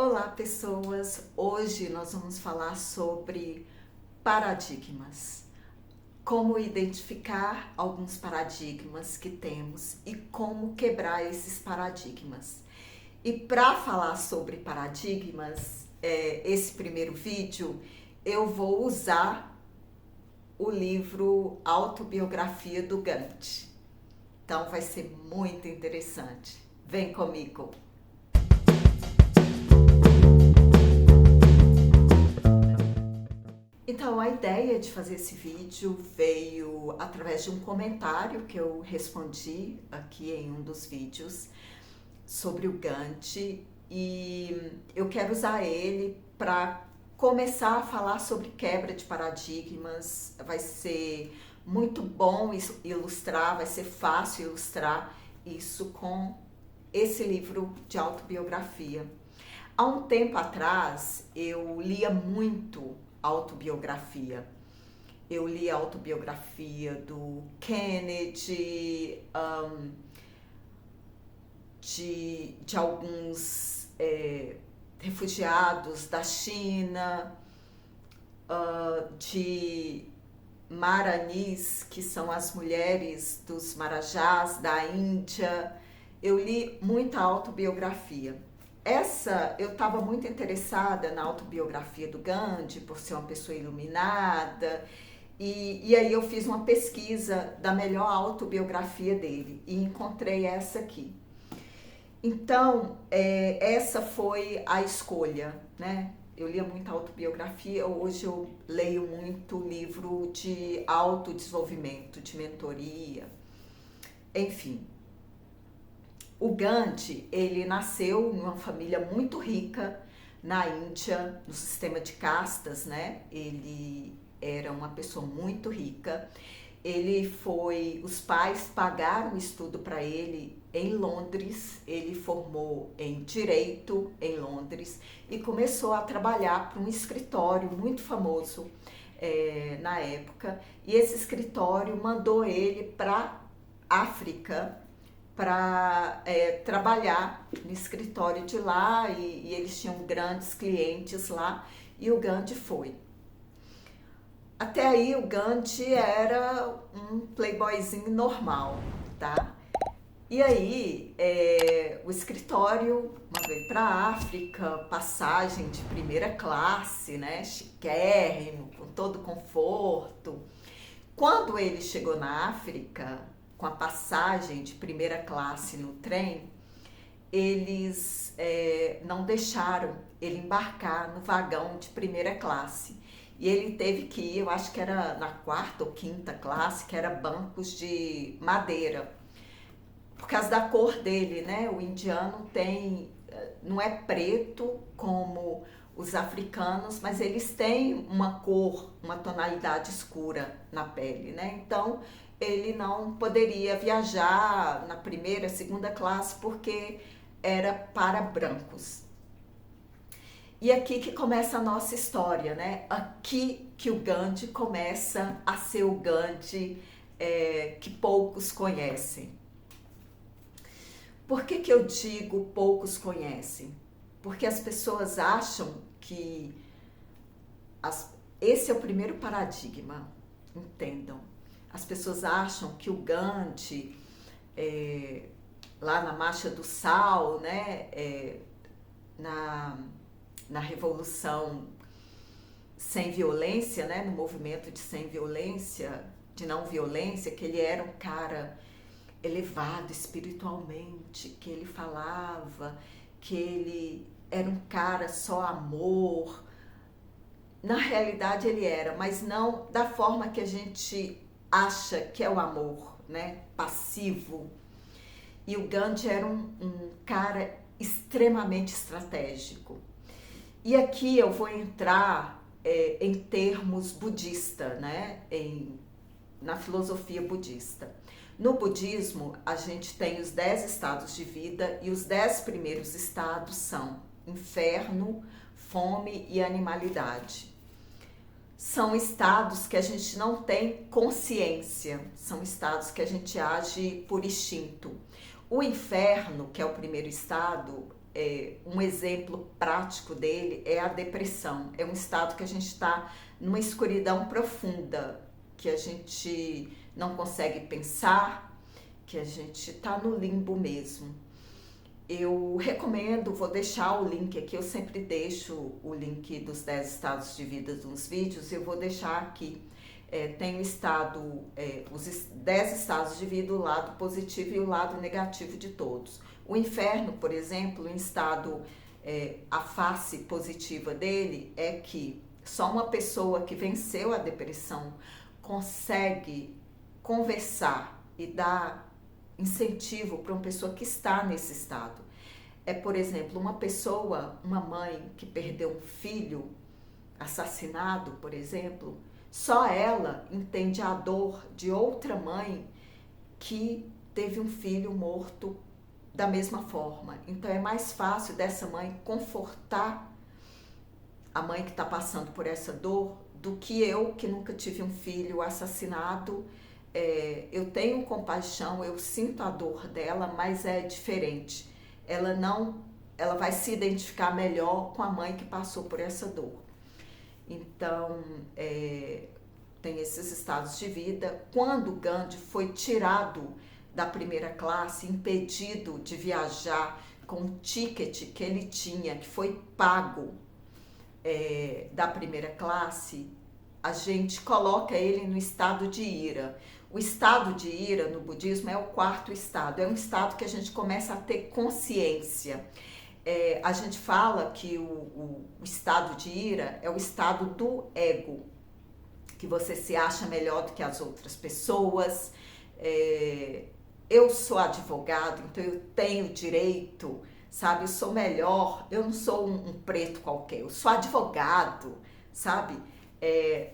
Olá, pessoas! Hoje nós vamos falar sobre paradigmas. Como identificar alguns paradigmas que temos e como quebrar esses paradigmas. E para falar sobre paradigmas, esse primeiro vídeo, eu vou usar o livro Autobiografia do Gandhi. Então vai ser muito interessante. Vem comigo! Então, a ideia de fazer esse vídeo veio através de um comentário que eu respondi aqui em um dos vídeos sobre o Gandhi, e eu quero usar ele para começar a falar sobre quebra de paradigmas. Vai ser muito bom ilustrar, vai ser fácil ilustrar isso com esse livro de autobiografia. Há um tempo atrás, eu lia muito autobiografia. Eu li a autobiografia do Kennedy, de alguns refugiados da China, de Maranis, que são as mulheres dos Marajás da Índia. Eu li muita autobiografia. Eu estava muito interessada na autobiografia do Gandhi, por ser uma pessoa iluminada, e aí eu fiz uma pesquisa da melhor autobiografia dele e encontrei essa aqui. Então, essa foi a escolha, né? Eu lia muita autobiografia, hoje eu leio muito livro de autodesenvolvimento, de mentoria, enfim. O Gandhi, ele nasceu em uma família muito rica na Índia, no sistema de castas, né? Ele era uma pessoa muito rica. Os pais pagaram estudo para ele em Londres. Ele formou em Direito em Londres e começou a trabalhar para um escritório muito famoso na época. E esse escritório mandou ele para África para trabalhar no escritório de lá, e eles tinham grandes clientes lá, e o Gandhi foi. Até aí o Gandhi era um playboyzinho normal, tá? E aí o escritório mandou ele para a África, passagem de primeira classe, né? Chiquérrimo, com todo conforto. Quando ele chegou na África, com a passagem de primeira classe no trem, eles não deixaram ele embarcar no vagão de primeira classe. E ele teve que ir, eu acho que era na quarta ou quinta classe, que era bancos de madeira, por causa da cor dele, né? O indiano não é preto como os africanos, mas eles têm uma cor, uma tonalidade escura na pele, né? Então, ele não poderia viajar na primeira, segunda classe, porque era para brancos. E aqui que começa a nossa história, né? Aqui que o Gandhi começa a ser o Gandhi que poucos conhecem. Por que eu digo poucos conhecem? Porque as pessoas acham que esse é o primeiro paradigma, entendam. As pessoas acham que o Gandhi, lá na Marcha do Sal, né, na Revolução Sem Violência, né, no movimento de sem violência, de não violência, que ele era um cara elevado espiritualmente, que ele falava, que ele era um cara só amor. Na realidade ele era, mas não da forma que a gente acha que é o amor, né? Passivo. E o Gandhi era um cara extremamente estratégico. E aqui eu vou entrar em termos budistas, né? Na filosofia budista. No budismo, a gente tem os 10 estados de vida, e os 10 primeiros estados são inferno, fome e animalidade. São estados que a gente não tem consciência, são estados que a gente age por instinto. O inferno, que é o primeiro estado, um exemplo prático dele é a depressão. É um estado que a gente está numa escuridão profunda, que a gente não consegue pensar, que a gente está no limbo mesmo. Eu recomendo, vou deixar o link aqui, eu sempre deixo o link dos 10 estados de vida nos vídeos, eu vou deixar aqui. Tem o estado, os 10 estados de vida, o lado positivo e o lado negativo de todos. O inferno, por exemplo, em estado, a face positiva dele é que só uma pessoa que venceu a depressão consegue conversar e dar incentivo para uma pessoa que está nesse estado. Por exemplo, uma mãe que perdeu um filho assassinado, por exemplo, só ela entende a dor de outra mãe que teve um filho morto da mesma forma. Então é mais fácil dessa mãe confortar a mãe que está passando por essa dor do que eu, que nunca tive um filho assassinado. Eu tenho compaixão, eu sinto a dor dela, mas é diferente. Ela vai se identificar melhor com a mãe que passou por essa dor. Então, tem esses estados de vida. Quando Gandhi foi tirado da primeira classe, impedido de viajar com o ticket que ele tinha, que foi pago da primeira classe, a gente coloca ele no estado de ira. O estado de ira no budismo é o quarto estado, é um estado que a gente começa a ter consciência. A gente fala que o estado de ira é o estado do ego, que você se acha melhor do que as outras pessoas. Eu sou advogado, então eu tenho direito, sabe? Eu sou melhor, eu não sou um preto qualquer, eu sou advogado, sabe? É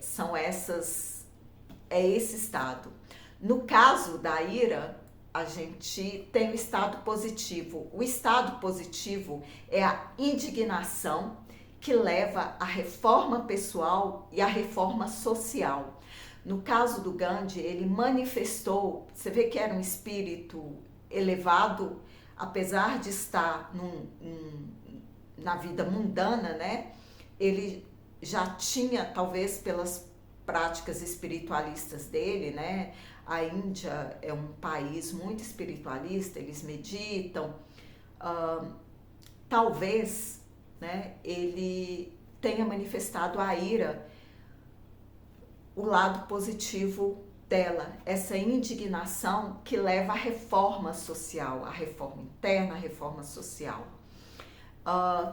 esse estado. No caso da ira, a gente tem o estado positivo. O estado positivo é a indignação que leva à reforma pessoal e à reforma social. No caso do Gandhi, ele manifestou, você vê que era um espírito elevado, apesar de estar na vida mundana, né? Ele já tinha, talvez pelas práticas espiritualistas dele, né? A Índia é um país muito espiritualista, eles meditam. Talvez, né, ele tenha manifestado a ira, o lado positivo dela, essa indignação que leva à reforma social, à reforma interna, à reforma social.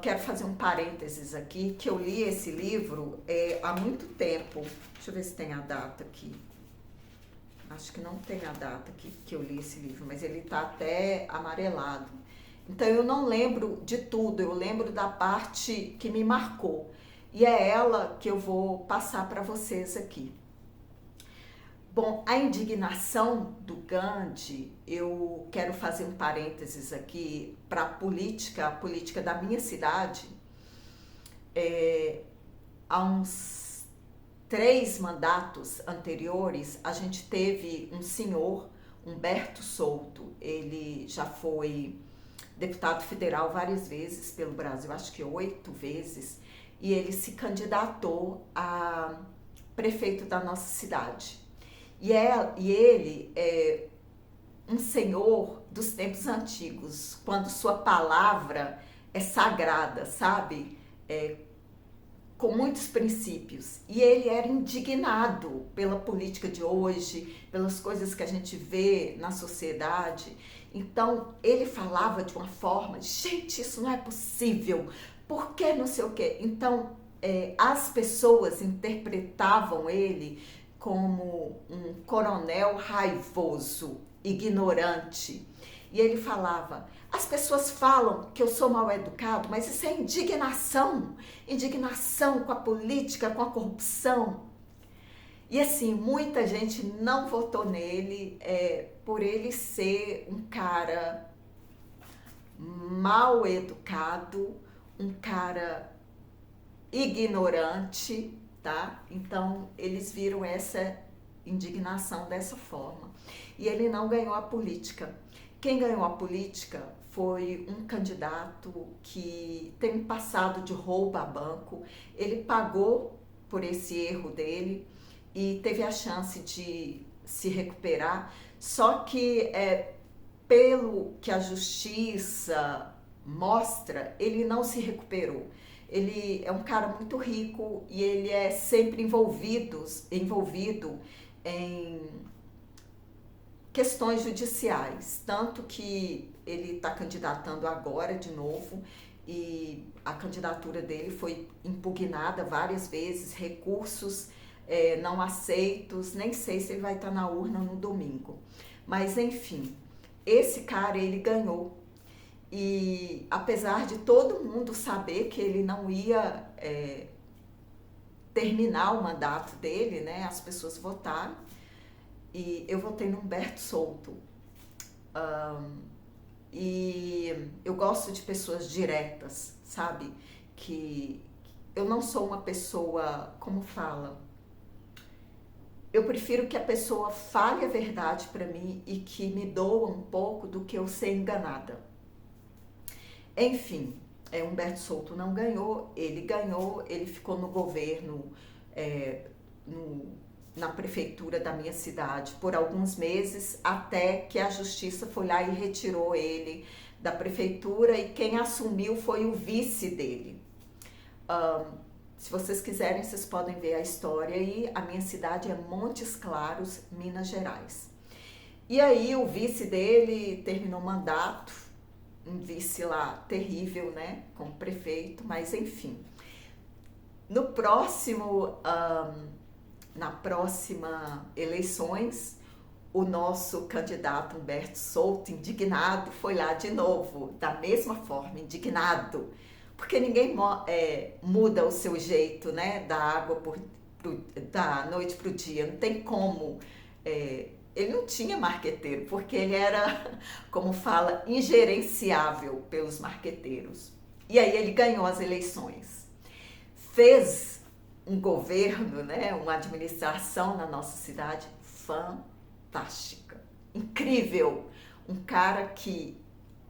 Quero fazer um parênteses aqui, que eu li esse livro há muito tempo. Deixa eu ver se tem a data aqui. Acho que não tem a data aqui que eu li esse livro, mas ele está até amarelado. Então eu não lembro de tudo, eu lembro da parte que me marcou. E é ela que eu vou passar para vocês aqui. Bom, a indignação do Gandhi, eu quero fazer um parênteses aqui para a política da minha cidade. Há uns 3 mandatos anteriores, a gente teve um senhor, Humberto Souto. Ele já foi deputado federal várias vezes pelo Brasil, acho que 8 vezes, e ele se candidatou a prefeito da nossa cidade. E ele é um senhor dos tempos antigos, quando sua palavra é sagrada, sabe? Com muitos princípios. E ele era indignado pela política de hoje, pelas coisas que a gente vê na sociedade. Então, ele falava de uma forma, gente, isso não é possível, por que não sei o quê? Então, as pessoas interpretavam ele como um coronel raivoso, ignorante. E ele falava, as pessoas falam que eu sou mal educado, mas isso é indignação. Indignação com a política, com a corrupção. E assim, muita gente não votou nele por ele ser um cara mal educado, um cara ignorante, tá? Então, eles viram essa indignação dessa forma. E ele não ganhou a política. Quem ganhou a política foi um candidato que tem um passado de roubo a banco. Ele pagou por esse erro dele e teve a chance de se recuperar. Só que, pelo que a justiça mostra, ele não se recuperou. Ele é um cara muito rico e ele é sempre envolvido em questões judiciais, tanto que ele está candidatando agora de novo e a candidatura dele foi impugnada várias vezes, recursos não aceitos, nem sei se ele vai estar na urna no domingo. Mas enfim, esse cara ele ganhou e apesar de todo mundo saber que ele não ia terminar o mandato dele, né, as pessoas votaram e eu votei no Humberto Souto. E eu gosto de pessoas diretas, sabe? Que eu não sou uma pessoa, como fala? Eu prefiro que a pessoa fale a verdade para mim e que me doa um pouco do que eu ser enganada. Enfim, Humberto Souto não ganhou, ele ficou no governo, na prefeitura da minha cidade por alguns meses, até que a justiça foi lá e retirou ele da prefeitura e quem assumiu foi o vice dele. Se vocês quiserem, vocês podem ver a história aí. A minha cidade é Montes Claros, Minas Gerais. E aí o vice dele terminou o mandato, um vice lá terrível, né, como prefeito, mas enfim. Na próxima eleições, o nosso candidato Humberto Souto, indignado, foi lá de novo, da mesma forma, indignado, porque ninguém muda o seu jeito, né, da noite para o dia, não tem como. Ele não tinha marqueteiro, porque ele era, como fala, ingerenciável pelos marqueteiros. E aí ele ganhou as eleições. Fez um governo, né, uma administração na nossa cidade fantástica, incrível. Um cara que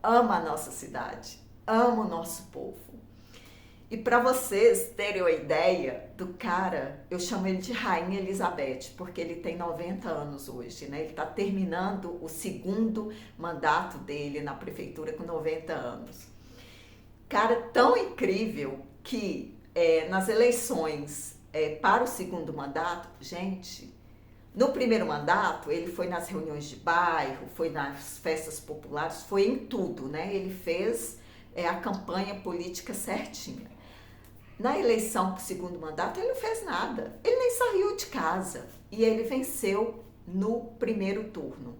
ama a nossa cidade, ama o nosso povo. E para vocês terem uma ideia do cara, eu chamo ele de Rainha Elizabeth, porque ele tem 90 anos hoje, né? Ele está terminando o segundo mandato dele na prefeitura com 90 anos. Cara tão incrível que nas eleições para o segundo mandato, gente, no primeiro mandato ele foi nas reuniões de bairro, foi nas festas populares, foi em tudo, né? Ele fez a campanha política certinha. Na eleição para o segundo mandato, ele não fez nada. Ele nem saiu de casa. E ele venceu no primeiro turno.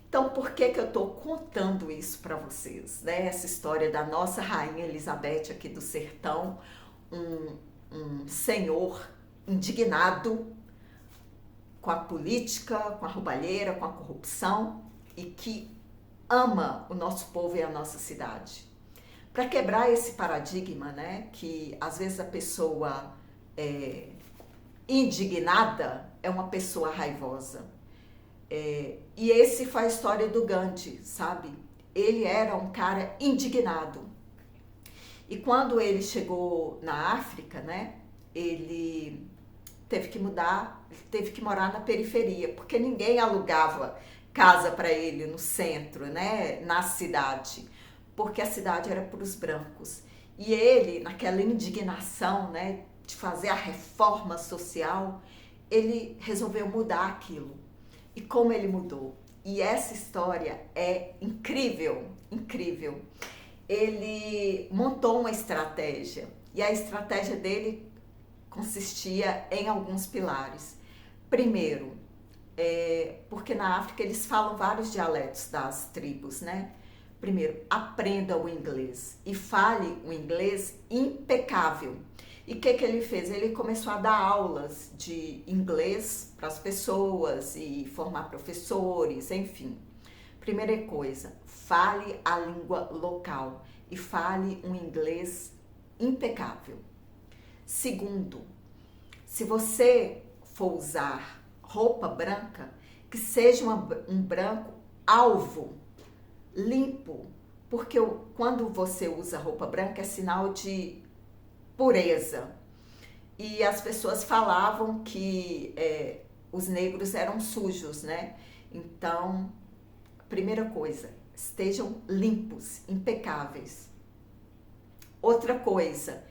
Então, por que eu estou contando isso para vocês? Né? Essa história da nossa Rainha Elizabeth aqui do sertão, um senhor indignado com a política, com a roubalheira, com a corrupção e que ama o nosso povo e a nossa cidade. Para quebrar esse paradigma, né, que às vezes a pessoa indignada é uma pessoa raivosa. E esse foi a história do Gandhi, sabe? Ele era um cara indignado. E quando ele chegou na África, né, ele teve que mudar, teve que morar na periferia, porque ninguém alugava casa para ele no centro, né, na cidade, porque a cidade era para os brancos. E ele, naquela indignação, né, de fazer a reforma social, ele resolveu mudar aquilo. E como ele mudou? E essa história é incrível, incrível. Ele montou uma estratégia, e a estratégia dele consistia em alguns pilares. Primeiro, porque na África eles falam vários dialetos das tribos, né? Primeiro, aprenda o inglês e fale o inglês impecável. E o que ele fez? Ele começou a dar aulas de inglês para as pessoas e formar professores, enfim. Primeira coisa, fale a língua local e fale um inglês impecável. Segundo, se você for usar roupa branca, que seja um branco alvo, limpo, porque quando você usa roupa branca é sinal de pureza. E as pessoas falavam que os negros eram sujos, né? Então, primeira coisa, estejam limpos, impecáveis. Outra coisa,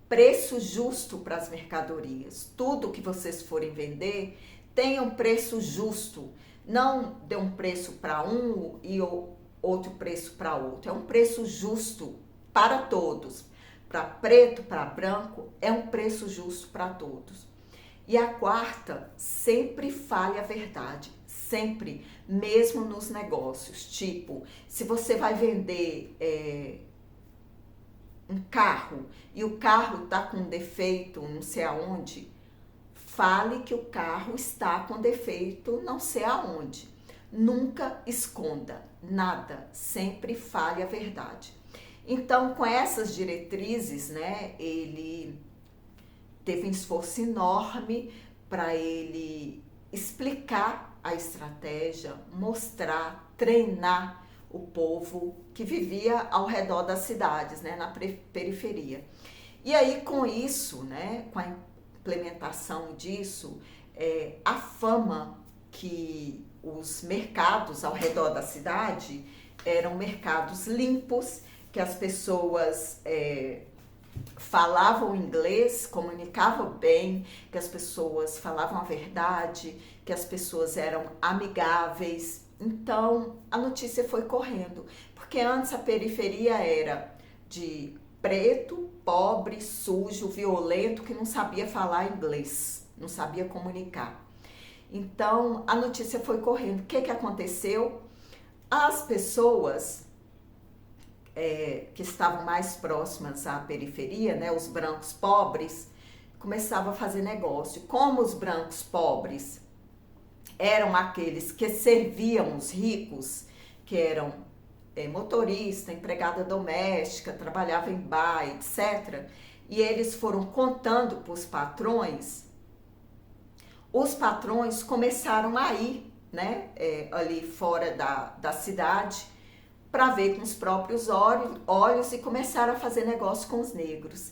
preço justo para as mercadorias. Tudo que vocês forem vender, tenha um preço justo. Não dê um preço para um e outro preço para outro. É um preço justo para todos. Para preto, para branco, é um preço justo para todos. E a quarta, sempre fale a verdade. Sempre, mesmo nos negócios. Tipo, se você vai vender um carro e o carro está com defeito não sei aonde, fale que o carro está com defeito não sei aonde. Nunca esconda nada, sempre fale a verdade. Então, com essas diretrizes, né, ele teve um esforço enorme para ele explicar a estratégia, mostrar, treinar o povo que vivia ao redor das cidades, né, na periferia. E aí, com isso, né, com a implementação disso, a fama que os mercados ao redor da cidade eram mercados limpos, que as pessoas falavam inglês, comunicavam bem, que as pessoas falavam a verdade, que as pessoas eram amigáveis. Então, a notícia foi correndo, porque antes a periferia era de preto, pobre, sujo, violento, que não sabia falar inglês, não sabia comunicar. Então, a notícia foi correndo. O que aconteceu? As pessoas que estavam mais próximas à periferia, né, os brancos pobres, começavam a fazer negócio. Como os brancos pobres eram aqueles que serviam os ricos, que eram motorista, empregada doméstica, trabalhava em bar, etc. E eles foram contando para os patrões começaram a ir, né, ali fora da cidade, para ver com os próprios olhos e começaram a fazer negócio com os negros.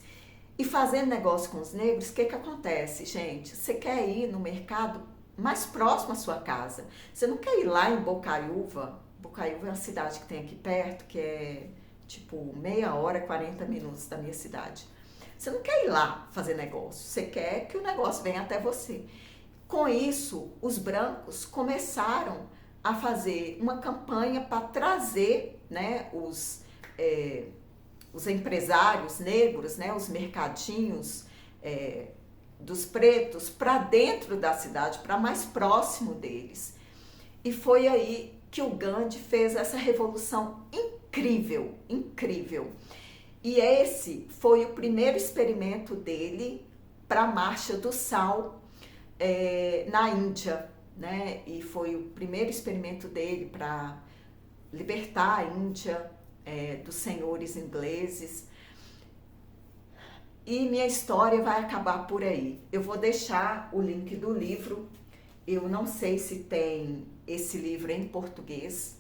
E fazendo negócio com os negros, o que acontece, gente? Você quer ir no mercado mais próximo à sua casa. Você não quer ir lá em Bocaiúva. Bocaiúva é uma cidade que tem aqui perto, que é tipo meia hora, 40 minutos da minha cidade. Você não quer ir lá fazer negócio. Você quer que o negócio venha até você. Com isso, os brancos começaram a fazer uma campanha para trazer, né, os empresários negros, né, os mercadinhos dos pretos para dentro da cidade, para mais próximo deles. E foi aí que o Gandhi fez essa revolução incrível, incrível. E esse foi o primeiro experimento dele para a Marcha do Sal na Índia, né? E foi o primeiro experimento dele para libertar a Índia dos senhores ingleses. E minha história vai acabar por aí. Eu vou deixar o link do livro. Eu não sei se tem esse livro em português,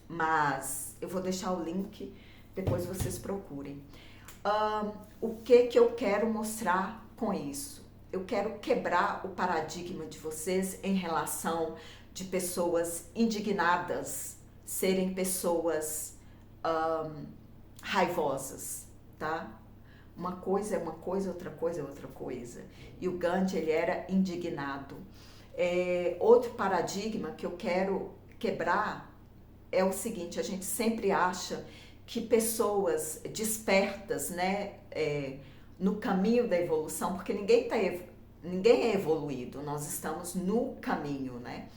mas eu vou deixar o link, depois vocês procurem. O que eu quero mostrar com isso? Eu quero quebrar o paradigma de vocês em relação de pessoas indignadas serem pessoas raivosas, tá? Uma coisa é uma coisa, outra coisa é outra coisa. E o Gandhi, ele era indignado. Outro paradigma que eu quero quebrar é o seguinte: a gente sempre acha que pessoas despertas, né, no caminho da evolução, porque ninguém é evoluído, nós estamos no caminho, né?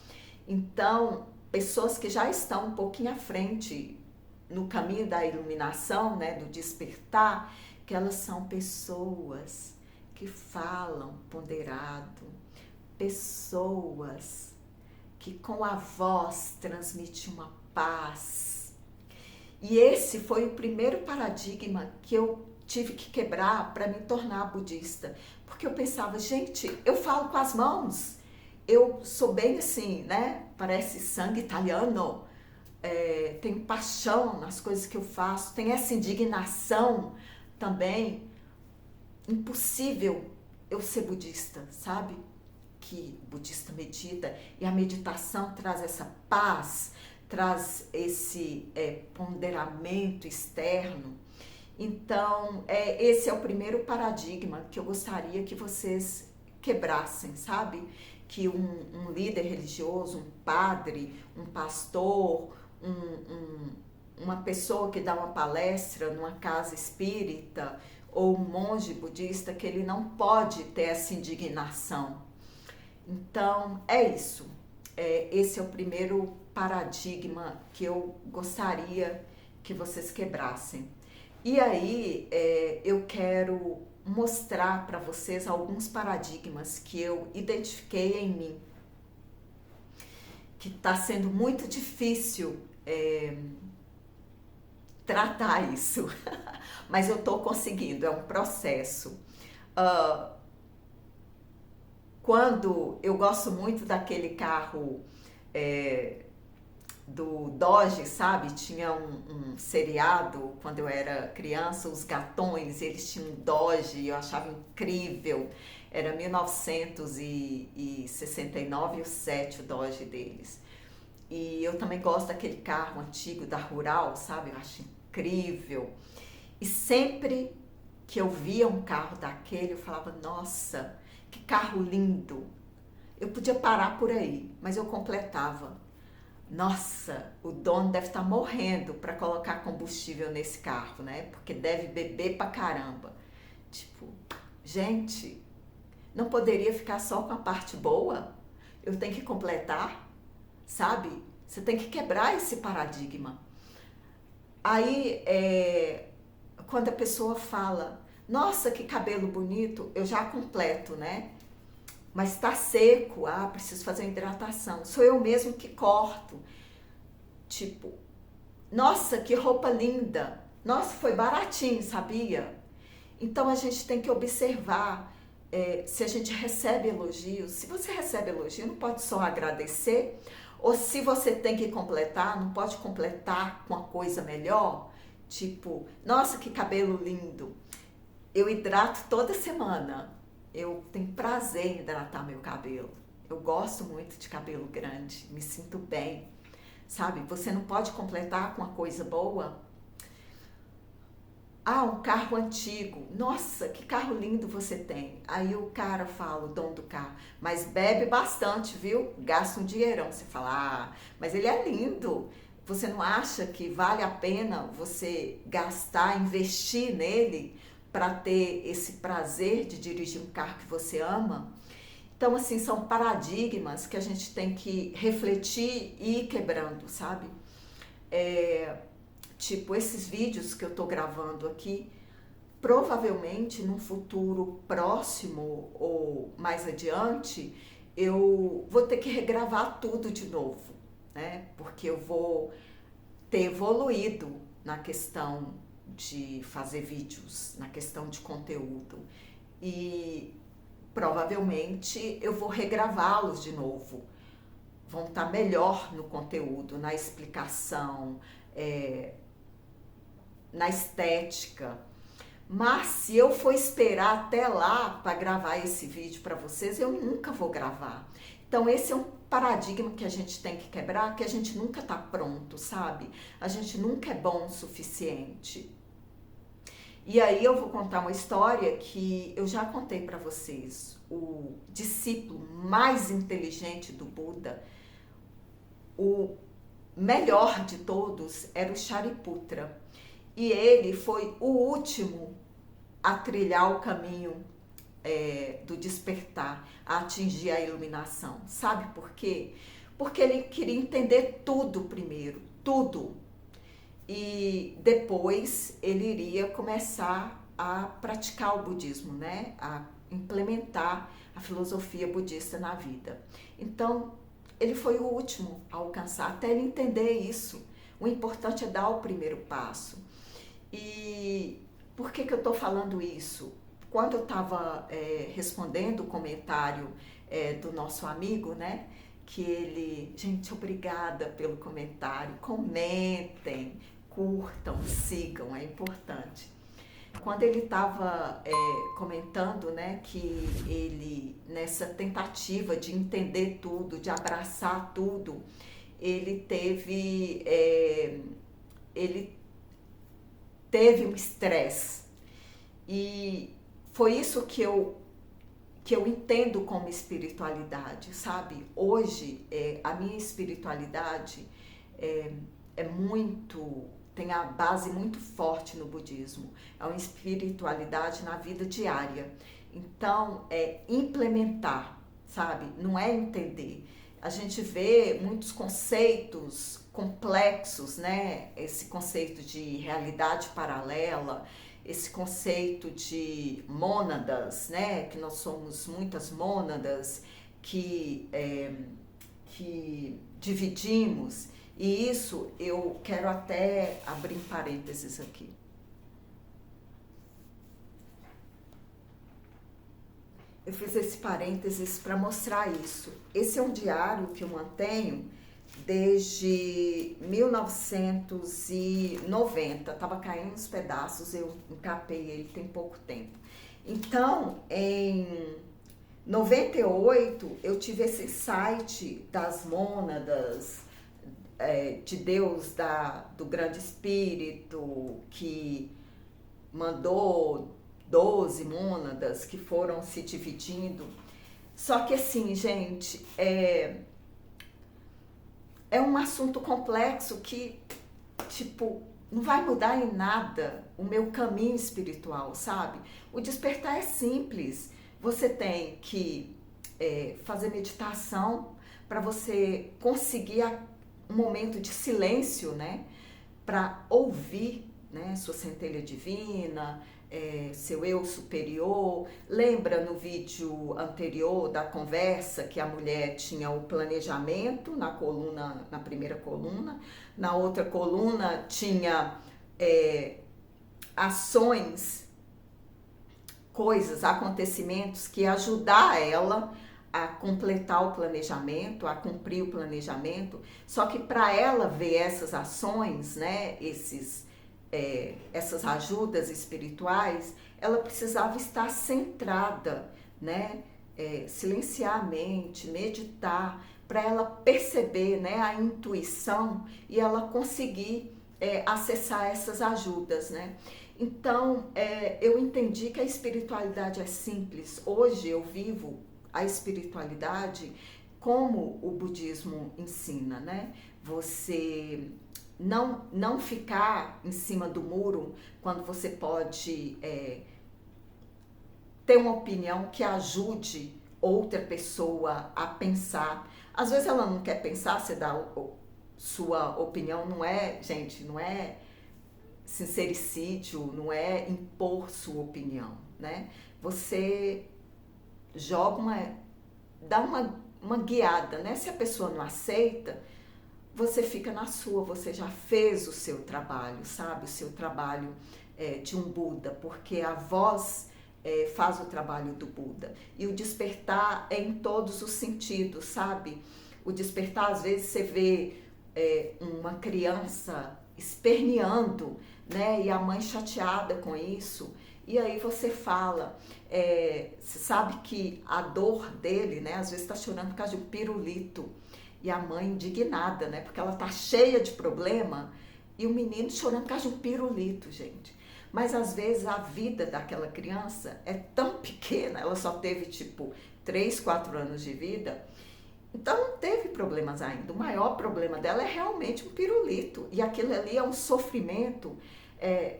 Então, pessoas que já estão um pouquinho à frente no caminho da iluminação, né, do despertar, que elas são pessoas que falam ponderado, pessoas que com a voz transmitem uma paz. E esse foi o primeiro paradigma que eu tive que quebrar para me tornar budista, porque eu pensava, gente, eu falo com as mãos, eu sou bem assim, né? Parece sangue italiano. tenho paixão nas coisas que eu faço, tenho essa indignação também. Impossível eu ser budista, sabe? Que o budista medita e a meditação traz essa paz, traz esse ponderamento externo. Então, esse é o primeiro paradigma que eu gostaria que vocês quebrassem, sabe? Que um líder religioso, um padre, um pastor, uma pessoa que dá uma palestra numa casa espírita ou um monge budista, que ele não pode ter essa indignação. Então, é isso. Esse é o primeiro paradigma que eu gostaria que vocês quebrassem. E aí, eu quero mostrar para vocês alguns paradigmas que eu identifiquei em mim, que está sendo muito difícil tratar isso, mas eu estou conseguindo, é um processo. Quando eu gosto muito daquele carro do Dodge, sabe? Tinha um seriado quando eu era criança, os Gatões, eles tinham um Dodge, eu achava incrível. Era 1969 o 7, o Dodge deles. E eu também gosto daquele carro antigo da Rural, sabe? Eu acho incrível. E sempre que eu via um carro daquele, eu falava, nossa, que carro lindo. Eu podia parar por aí, mas eu completava. Nossa, o dono deve estar morrendo para colocar combustível nesse carro, né? Porque deve beber pra caramba. Tipo, gente, não poderia ficar só com a parte boa? Eu tenho que completar, sabe? Você tem que quebrar esse paradigma. Aí, quando a pessoa fala, nossa, que cabelo bonito, eu já completo, né? Mas tá seco, preciso fazer uma hidratação. Sou eu mesmo que corto. Tipo, nossa, que roupa linda. Nossa, foi baratinho, sabia? Então a gente tem que observar se a gente recebe elogios. Se você recebe elogio, não pode só agradecer. Ou se você tem que completar, não pode completar com uma coisa melhor. Tipo, nossa, que cabelo lindo. Eu hidrato toda semana. Eu tenho prazer em hidratar meu cabelo. Eu gosto muito de cabelo grande, me sinto bem, sabe? Você não pode completar com uma coisa boa? Um carro antigo. Nossa, que carro lindo você tem. Aí o cara fala, o dono do carro, mas bebe bastante, viu? Gasta um dinheirão. Você fala, mas ele é lindo. Você não acha que vale a pena você gastar, investir nele para ter esse prazer de dirigir um carro que você ama? Então, assim, são paradigmas que a gente tem que refletir e ir quebrando, sabe? Tipo, esses vídeos que eu tô gravando aqui, provavelmente num futuro próximo ou mais adiante, eu vou ter que regravar tudo de novo, né? Porque eu vou ter evoluído na questão de fazer vídeos, na questão de conteúdo. E provavelmente eu vou regravá-los de novo. Vão estar melhor no conteúdo, na explicação, na estética. Mas se eu for esperar até lá para gravar esse vídeo para vocês, eu nunca vou gravar. Então esse é um paradigma que a gente tem que quebrar, que a gente nunca está pronto, sabe? A gente nunca é bom o suficiente. E aí eu vou contar uma história que eu já contei para vocês. O discípulo mais inteligente do Buda, o melhor de todos, era o Shariputra. E ele foi o último a trilhar o caminho do despertar, a atingir a iluminação. Sabe por quê? Porque ele queria entender tudo primeiro, tudo. E depois ele iria começar a praticar o budismo, né? A implementar a filosofia budista na vida. Então, ele foi o último a alcançar, até ele entender isso. O importante é dar o primeiro passo. E por que eu estou falando isso? Quando eu estava respondendo o comentário do nosso amigo, né? que ele... Gente, obrigada pelo comentário. Comentem, curtam, sigam, é importante. Quando ele estava comentando, né, que ele, nessa tentativa de entender tudo, de abraçar tudo, ele teve um estresse. E foi isso que eu entendo como espiritualidade, sabe? Hoje, a minha espiritualidade tem a base muito forte no budismo. É uma espiritualidade na vida diária. Então, é implementar, sabe? Não é entender. A gente vê muitos conceitos complexos, né? Esse conceito de realidade paralela, esse conceito de mônadas, né? Que nós somos muitas mônadas que dividimos. E isso eu quero até abrir parênteses aqui. Eu fiz esse parênteses para mostrar isso. Esse é um diário que eu mantenho desde 1990. Estava caindo uns pedaços, eu encapei ele tem pouco tempo. Então, em 98, eu tive esse insight das mônadas, de Deus, do grande espírito, que mandou 12 mônadas que foram se dividindo. Só que assim, gente, é um assunto complexo que, tipo, não vai mudar em nada o meu caminho espiritual, sabe? O despertar é simples. Você tem que fazer meditação para você conseguir um momento de silêncio, né? Para ouvir, né? Sua centelha divina, seu eu superior. Lembra no vídeo anterior da conversa que a mulher tinha o planejamento na primeira coluna, na outra coluna tinha ações, coisas, acontecimentos que iam ajudar ela a completar o planejamento, a cumprir o planejamento. Só que para ela ver essas ações, né, essas ajudas espirituais, ela precisava estar centrada, né, silenciar a mente, meditar, para ela perceber, né, a intuição e ela conseguir acessar essas ajudas, né? Então, eu entendi que a espiritualidade é simples. Hoje eu vivo a espiritualidade como o budismo ensina, né? Você não ficar em cima do muro quando você pode ter uma opinião que ajude outra pessoa a pensar. Às vezes ela não quer pensar, você dá sua opinião, não é, gente, não é sincericídio, não é impor sua opinião, né? Você dá uma guiada, né? Se a pessoa não aceita, você fica na sua, você já fez o seu trabalho, sabe? O seu trabalho de um Buda, porque a voz faz o trabalho do Buda. E o despertar é em todos os sentidos, sabe? O despertar, às vezes, você vê uma criança esperneando, né? E a mãe chateada com isso. E aí você fala, você sabe que a dor dele, né? Às vezes está chorando por causa de um pirulito. E a mãe indignada, né? Porque ela tá cheia de problema. E o menino chorando por causa de um pirulito, gente. Mas às vezes a vida daquela criança é tão pequena, ela só teve tipo 3, 4 anos de vida, então não teve problemas ainda. O maior problema dela é realmente um pirulito. E aquilo ali é um sofrimento,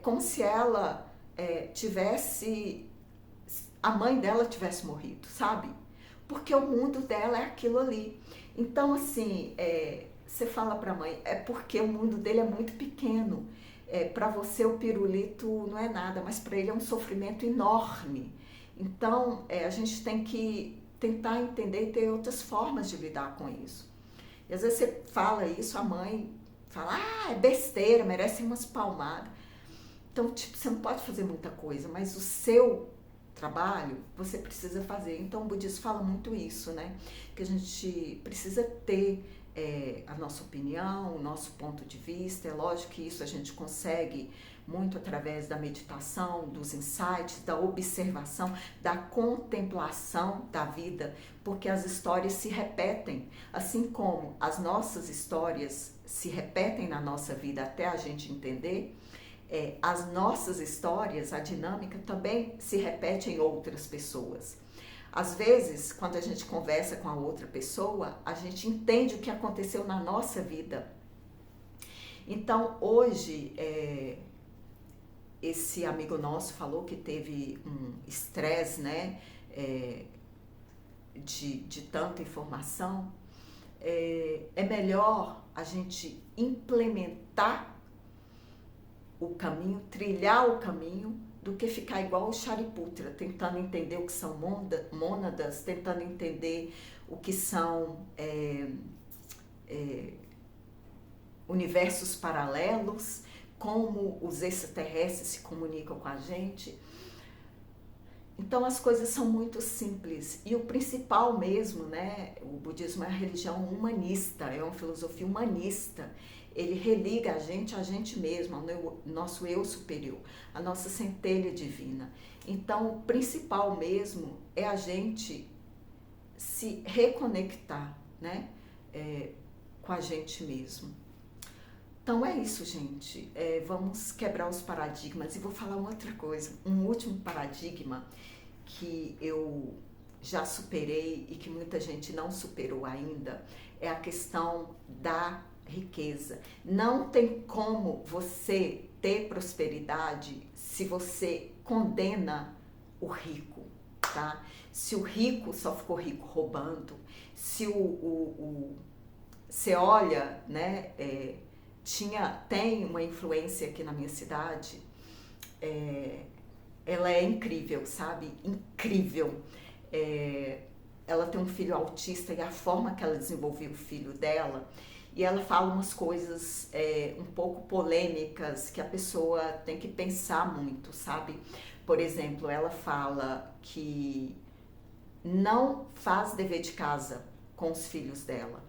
como se ela a mãe dela tivesse morrido, sabe? Porque o mundo dela é aquilo ali. Então, assim, você fala pra mãe, é porque o mundo dele é muito pequeno. Para você o pirulito não é nada, mas para ele é um sofrimento enorme. Então, a gente tem que tentar entender e ter outras formas de lidar com isso. E às vezes você fala isso, a mãe fala, é besteira, merece umas palmadas. Então, tipo, você não pode fazer muita coisa, mas o seu trabalho, você precisa fazer. Então o budismo fala muito isso, né? Que a gente precisa ter a nossa opinião, o nosso ponto de vista. É lógico que isso a gente consegue muito através da meditação, dos insights, da observação, da contemplação da vida, porque as histórias se repetem, assim como as nossas histórias se repetem na nossa vida até a gente entender. As nossas histórias, a dinâmica também se repete em outras pessoas. Às vezes, quando a gente conversa com a outra pessoa, a gente entende o que aconteceu na nossa vida. Então, hoje, esse amigo nosso falou que teve um estresse, né, de tanta informação. É melhor a gente implementar o caminho, trilhar o caminho, do que ficar igual o Shariputra, tentando entender o que são mônadas, tentando entender o que são universos paralelos, como os extraterrestres se comunicam com a gente. Então as coisas são muito simples, e o principal mesmo, né, o budismo é uma religião humanista, é uma filosofia humanista. Ele religa a gente mesmo, ao nosso eu superior, a nossa centelha divina. Então o principal mesmo é a gente se reconectar, né, com a gente mesmo. Então é isso, gente. Vamos quebrar os paradigmas. E vou falar uma outra coisa, um último paradigma que eu já superei e que muita gente não superou ainda, é a questão da riqueza. Não tem como você ter prosperidade se você condena o rico, tá? Se o rico só ficou rico roubando, se você olha, né, tem uma influência aqui na minha cidade, ela é incrível, sabe? Incrível. Ela tem um filho autista, e a forma que ela desenvolveu o filho dela, e ela fala umas coisas um pouco polêmicas que a pessoa tem que pensar muito, sabe? Por exemplo, ela fala que não faz dever de casa com os filhos dela,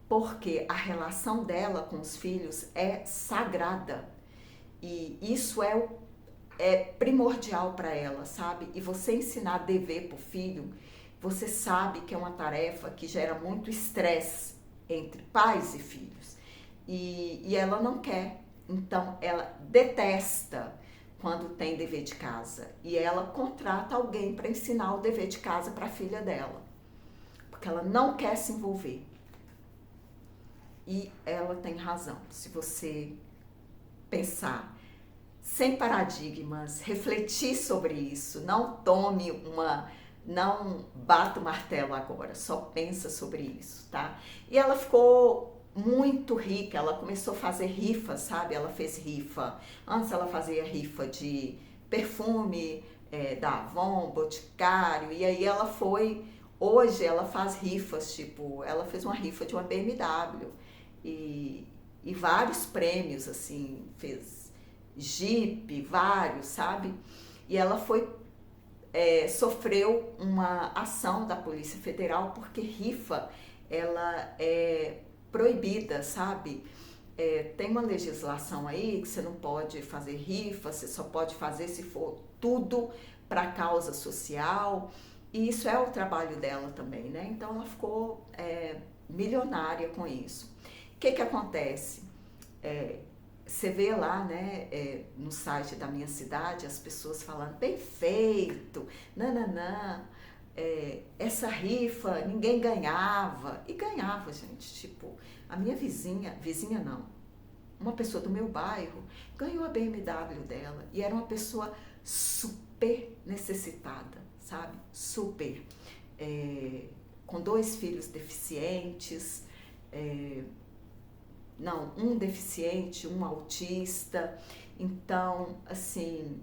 porque a relação dela com os filhos é sagrada, e isso é primordial para ela, sabe? E você ensinar dever pro filho, você sabe que é uma tarefa que gera muito estresse entre pais e filhos, e ela não quer. Então ela detesta quando tem dever de casa, e ela contrata alguém para ensinar o dever de casa para a filha dela, porque ela não quer se envolver. E ela tem razão. Se você pensar sem paradigmas, refletir sobre isso, não bata o martelo agora, só pensa sobre isso, tá? E ela ficou muito rica, ela começou a fazer rifa, sabe? Ela fez rifa. Antes ela fazia rifa de perfume, da Avon, Boticário, e aí hoje ela faz rifas, tipo, ela fez uma rifa de uma BMW e vários prêmios, assim, fez Jeep, vários, sabe? E ela sofreu uma ação da Polícia Federal, porque rifa, ela é proibida, sabe? Tem uma legislação aí que você não pode fazer rifa, você só pode fazer se for tudo para causa social, e isso é o trabalho dela também, né? Então ela ficou milionária com isso. O que acontece? Você vê lá, né, no site da minha cidade, as pessoas falando, bem feito, nananã, essa rifa ninguém ganhava. E ganhava, gente, tipo, a minha vizinha não, uma pessoa do meu bairro ganhou a BMW dela, e era uma pessoa super necessitada, sabe? Super. Com 2 filhos deficientes, um deficiente, um autista. Então, assim,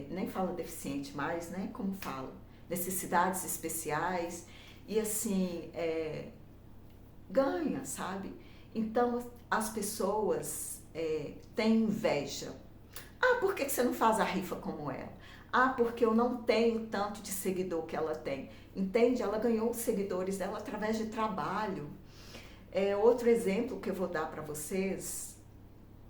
nem fala deficiente mais, né? Como fala? Necessidades especiais. E assim, ganha, sabe? Então, as pessoas têm inveja. Ah, por que você não faz a rifa como ela? Ah, porque eu não tenho tanto de seguidor que ela tem. Entende? Ela ganhou os seguidores dela através de trabalho. Outro exemplo que eu vou dar para vocês,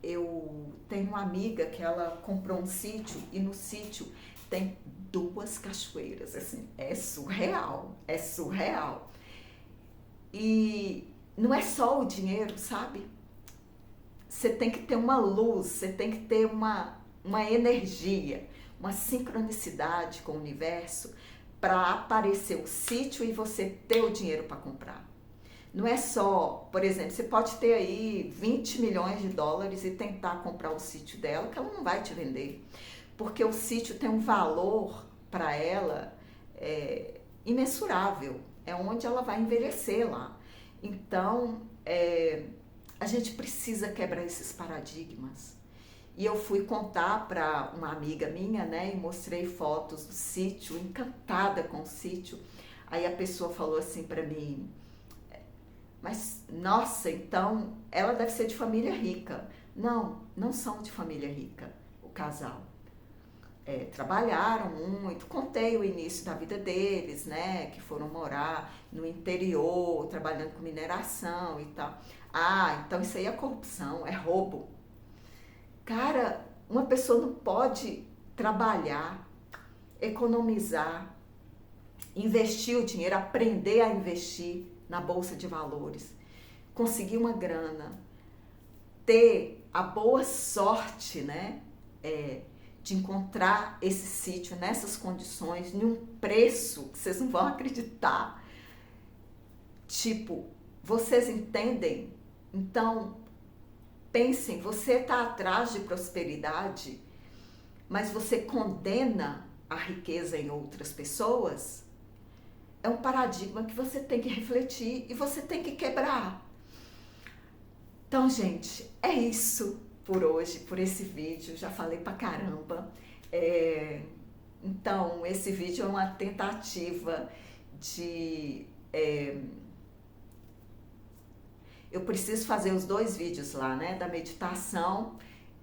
eu tenho uma amiga que ela comprou um sítio e no sítio tem 2 cachoeiras, assim, é surreal, é surreal. E não é só o dinheiro, sabe? Você tem que ter uma luz, você tem que ter uma energia, uma sincronicidade com o universo para aparecer o sítio e você ter o dinheiro para comprar. Não é só, por exemplo, você pode ter aí 20 milhões de dólares e tentar comprar o sítio dela, que ela não vai te vender. Porque o sítio tem um valor para ela imensurável. É onde ela vai envelhecer lá. Então, a gente precisa quebrar esses paradigmas. E eu fui contar para uma amiga minha, né, e mostrei fotos do sítio, encantada com o sítio. Aí a pessoa falou assim para mim: mas, nossa, então ela deve ser de família rica. Não, não são de família rica, o casal. Trabalharam muito, contei o início da vida deles, né? Que foram morar no interior, trabalhando com mineração e tal. Ah, então isso aí é corrupção, é roubo. Cara, uma pessoa não pode trabalhar, economizar, investir o dinheiro, aprender a investir na bolsa de valores, conseguir uma grana, ter a boa sorte, né, de encontrar esse sítio nessas condições, num preço que vocês não vão acreditar. Tipo, vocês entendem? Então, pensem, você está atrás de prosperidade, mas você condena a riqueza em outras pessoas? É um paradigma que você tem que refletir e você tem que quebrar. Então, gente, é isso por hoje, por esse vídeo. Já falei pra caramba. Então, esse vídeo é uma tentativa de... eu preciso fazer os 2 vídeos lá, né? Da meditação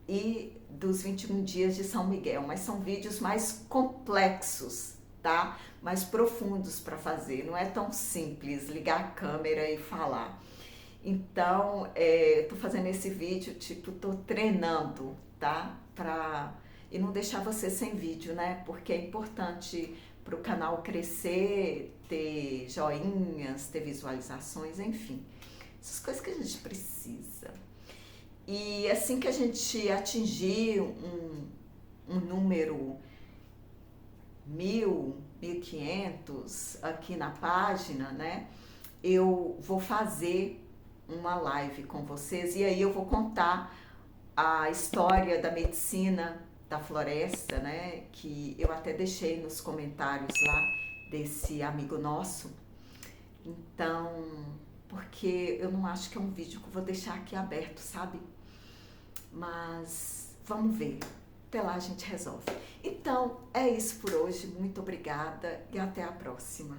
e dos 21 dias de São Miguel. Mas são vídeos mais complexos, tá? Mais profundos para fazer. Não é tão simples ligar a câmera e falar. Então, eu tô fazendo esse vídeo, tipo, tô treinando, tá? E não deixar você sem vídeo, né? Porque é importante pro canal crescer, ter joinhas, ter visualizações, enfim. Essas coisas que a gente precisa. E assim que a gente atingir um número 1.000, 1.500 aqui na página, né? Eu vou fazer uma live com vocês e aí eu vou contar a história da medicina da floresta, né? Que eu até deixei nos comentários lá desse amigo nosso. Então, porque eu não acho que é um vídeo que eu vou deixar aqui aberto, sabe? Mas vamos ver. Até lá a gente resolve. Então, é isso por hoje. Muito obrigada e até a próxima.